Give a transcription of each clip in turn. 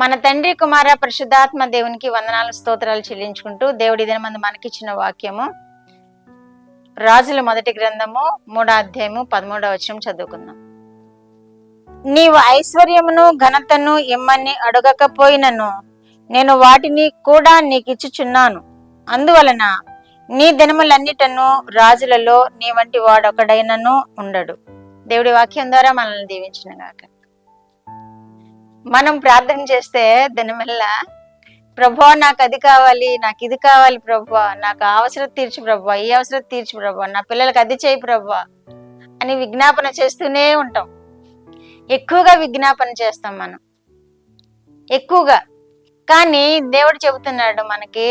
మన తండ్రి కుమార పరిశుద్ధాత్మ దేవునికి వందనాలు స్తోత్రాలు చెల్లించుకుంటూ దేవుడి దినమందు మనకిచ్చిన వాక్యము రాజుల మొదటి గ్రంథము 3వ అధ్యాయము 13వ వచనం చదువుకుందాం. నీవు ఐశ్వర్యమును ఘనతను ఇమ్మని అడగకపోయినను నేను వాటిని కూడా నీకిచ్చుచున్నాను. అందువలన నీ దినములన్నిటను రాజులలో నీ వంటి వాడొకడైనను ఉండడు. దేవుడి వాక్యం ద్వారా మనల్ని దీవించిన గాక. మనం ప్రార్థన చేస్తే దినమల్లా ప్రభువా నాకు అది కావాలి, నాకు ఇది కావాలి ప్రభువా, నాకు అవసరం తీర్చు ప్రభువా, ఈ అవసరం తీర్చు ప్రభువా, నా పిల్లలకి అది చేయి ప్రభువా అని విజ్ఞాపన చేస్తూనే ఉంటాం. ఎక్కువగా విజ్ఞాపన చేస్తాం మనం ఎక్కువగా. కానీ దేవుడు చెబుతున్నాడు మనకి,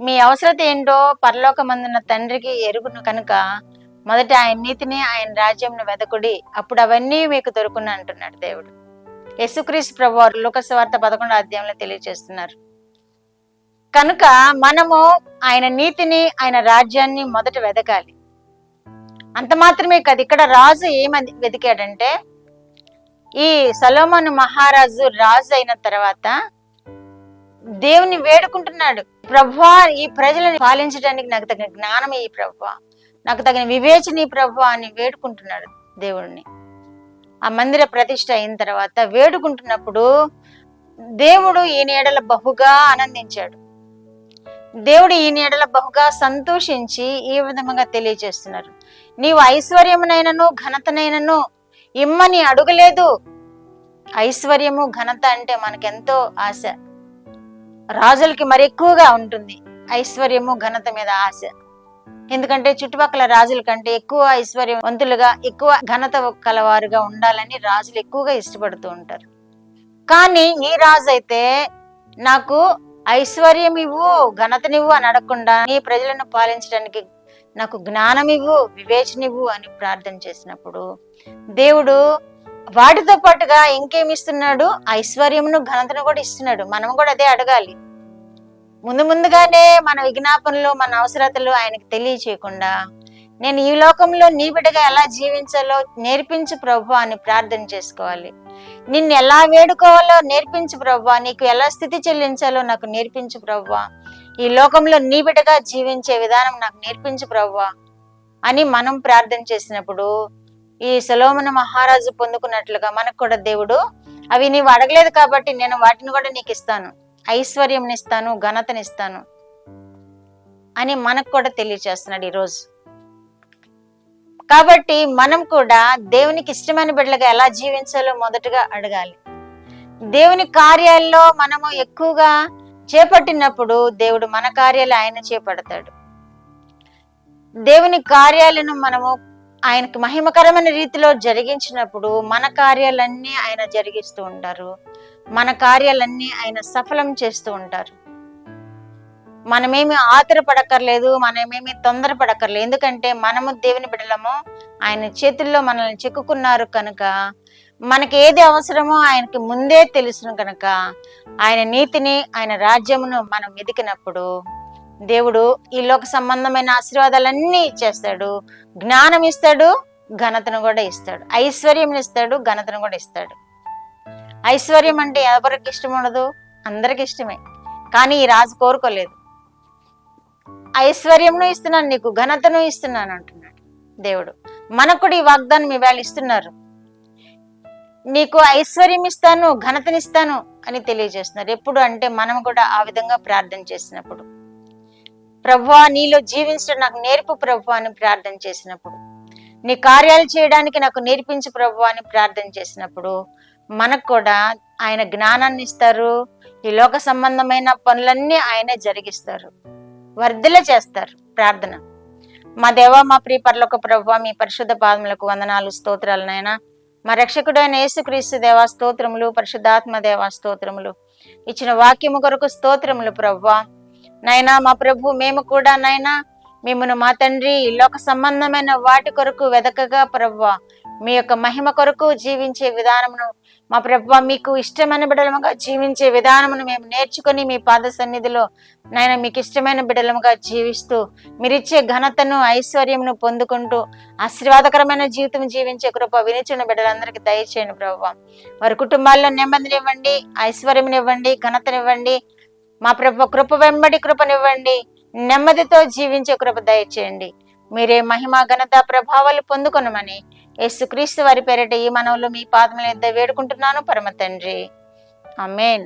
మీ అవసరత ఏంటో పరలోకమందున్న తండ్రికి ఎరుగును కనుక మొదట ఆయన నీతిని ఆయన రాజ్యంను వెదకుడి, అప్పుడు అవన్నీ మీకు దొరుకును అంటున్నాడు దేవుడు. యేసుక్రీస్తు ప్రభువారు లూకా సువార్త 11వ అధ్యాయంలో తెలియజేస్తున్నారు. కనుక మనము ఆయన నీతిని ఆయన రాజ్యాన్ని మొదట వెదకాలి. అంత మాత్రమే కాదు, ఇక్కడ రాజు ఏమని వెతికాడంటే, ఈ సొలొమోను మహారాజు రాజు అయిన తర్వాత దేవుని వేడుకుంటున్నాడు, ప్రభువా ఈ ప్రజలను పాలించడానికి నాకు తగిన జ్ఞానం ఈ ప్రభువా, నాకు తగిన వివేచన ఈ ప్రభువా అని వేడుకుంటున్నాడు దేవుడిని. ఆ మందిర ప్రతిష్ఠ అయిన తర్వాత వేడుకుంటున్నప్పుడు దేవుడు ఈయన ఎడల బహుగా ఆనందించాడు. దేవుడు ఈయన ఎడల బహుగా సంతోషించి ఈ విధంగా తెలియజేస్తున్నారు, నీవు ఐశ్వర్యమునైనను ఘనతనైనను ఇమ్మని అడుగలేదు. ఐశ్వర్యము ఘనత అంటే మనకెంతో ఆశ, రాజులకి మరి ఎక్కువగా ఉంటుంది ఐశ్వర్యము ఘనత మీద ఆశ. ఎందుకంటే చుట్టుపక్కల రాజుల కంటే ఎక్కువ ఐశ్వర్యవంతులుగా, ఎక్కువ ఘనత కలవారుగా ఉండాలని రాజులు ఎక్కువగా ఇష్టపడుతూ ఉంటారు. కానీ ఈ రాజు అయితే నాకు ఐశ్వర్యం ఇవ్వు, ఘనతనివ్వు అని అడగకుండా నీ ప్రజలను పాలించడానికి నాకు జ్ఞానం ఇవ్వు, వివేచన ఇవ్వు అని ప్రార్థన చేసినప్పుడు దేవుడు వాటితో పాటుగా ఇంకేమిస్తున్నాడు, ఐశ్వర్యమును ఘనతను కూడా ఇస్తున్నాడు. మనం కూడా అదే అడగాలి. ముందుగానే మన విజ్ఞాపనలు, మన అవసరతలు ఆయనకు తెలియచేయకుండా, నేను ఈ లోకంలో నీ బిడ్డగా ఎలా జీవించాలో నేర్పించు ప్రభువా అని ప్రార్థన చేసుకోవాలి. నిన్ను ఎలా వేడుకోవాలో నేర్పించు ప్రభువా, నీకు ఎలా స్థితి చెల్లించాలో నాకు నేర్పించు ప్రభువా, ఈ లోకంలో నీ బిడ్డగా జీవించే విధానం నాకు నేర్పించు ప్రభువా అని మనం ప్రార్థన చేసినప్పుడు ఈ సొలొమోను మహారాజు పొందుకున్నట్లుగా మనకు కూడా దేవుడు, అవి నీవు అడగలేదు కాబట్టి నేను వాటిని కూడా నీకు ఇస్తాను, ఐశ్వర్యంనిస్తాను, ఘనతనిస్తాను అని మనకు కూడా తెలియచేస్తున్నాడు ఈరోజు. కాబట్టి మనం కూడా దేవునికి ఇష్టమైన బిడ్డలుగా ఎలా జీవించాలో మొదటగా అడగాలి. దేవుని కార్యాల్లో మనము ఎక్కువగా చేపట్టినప్పుడు దేవుడు మన కార్యాలు ఆయన చేపడతాడు. దేవుని కార్యాలను మనము ఆయనకు మహిమకరమైన రీతిలో జరిగించినప్పుడు మన కార్యాలన్నీ ఆయన జరిగిస్తూ ఉంటారు, మన కార్యాలన్నీ ఆయన సఫలం చేస్తూ ఉంటారు. మనమేమి ఆతురపడక్కర్లేదు, మనమేమి తొందరపడక్కర్లేదు. ఎందుకంటే మనము దేవుని బిడ్డలము, ఆయన చేతుల్లో మనల్ని చిక్కుకున్నారు కనుక మనకి ఏది అవసరమో ఆయనకి ముందే తెలుసును కనుక ఆయన నీతిని ఆయన రాజ్యమును మనం వెతికినప్పుడు దేవుడు ఈ లోక సంబంధమైన ఆశీర్వాదాలన్నీ ఇచ్చేస్తాడు. జ్ఞానం ఇస్తాడు, ఘనతను కూడా ఇస్తాడు, ఐశ్వర్యం ఇస్తాడు, ఘనతను కూడా ఇస్తాడు. ఐశ్వర్యం అంటే ఎవరికి ఇష్టం ఉండదు, అందరికి ఇష్టమే. కానీ ఈ రాజు కోరుకోలేదు. ఐశ్వర్యంను ఇస్తున్నాను, నీకు ఘనతను ఇస్తున్నాను అంటున్నాడు దేవుడు. మనకు కూడా ఈ వాగ్దానం ఇవాళ ఇస్తున్నారు, నీకు ఐశ్వర్యం ఇస్తాను, ఘనతనిస్తాను అని తెలియజేస్తున్నారు. ఎప్పుడు అంటే మనం కూడా ఆ విధంగా ప్రార్థన చేసినప్పుడు, ప్రభువా నీలో జీవించడం నాకు నేర్పు ప్రభువా అని ప్రార్థన చేసినప్పుడు, నీ కార్యాలు చేయడానికి నాకు నేర్పించు ప్రభువా అని ప్రార్థన చేసినప్పుడు మనకు కూడా ఆయన జ్ఞానాన్ని ఇస్తారు. ఈ లోక సంబంధమైన పనులన్నీ ఆయనే జరిగిస్తారు, వర్ధిల్ల చేస్తారు. ప్రార్థన. మా దేవా, మా ప్రియ పరలోక ప్రభువా, మీ పరిశుద్ధ పాదములకు వందనాలు, స్తోత్రాలు నాయనా. మా రక్షకుడైన యేసుక్రీస్తు దేవా స్తోత్రములు, పరిశుద్ధాత్మ దేవా స్తోత్రములు, ఇచ్చిన వాక్యము కొరకు స్తోత్రములు ప్రభువా. నాయనా మా ప్రభు, మేము కూడా నాయనా మిమ్మను మా తండ్రి లోక సంబంధమైన వాటి కొరకు వెదకగా ప్రభువా, మీ యొక్క మహిమ కొరకు జీవించే విధానమును మా ప్రభు మీకు ఇష్టమైన బిడ్డలముగా జీవించే విధానమును మేము నేర్చుకొని మీ పాద సన్నిధిలో నాయన మీకు ఇష్టమైన బిడ్డలముగా జీవిస్తూ మీరిచ్చే ఘనతను ఐశ్వర్యమును పొందుకుంటూ ఆశీర్వాదకరమైన జీవితం జీవించే కృప వినిచున్న బిడ్డలందరికీ దయచేయండి ప్రభు. వారి కుటుంబాల్లో నెమ్మదినివ్వండి, ఐశ్వర్యమునివ్వండి, ఘనతనివ్వండి. మా ప్రభు కృప వెంబడి కృపనివ్వండి, నెమ్మదితో జీవించే కృప దయచేయండి. మీరే మహిమ ఘనత ప్రభావాలు పొందుకొనమని యేసుక్రీస్తు వారి పేరిట ఈ మనవులు మీ పాదముల యొద్ద వేడుకుంటున్నాను పరమ తండ్రి. ఆమేన్.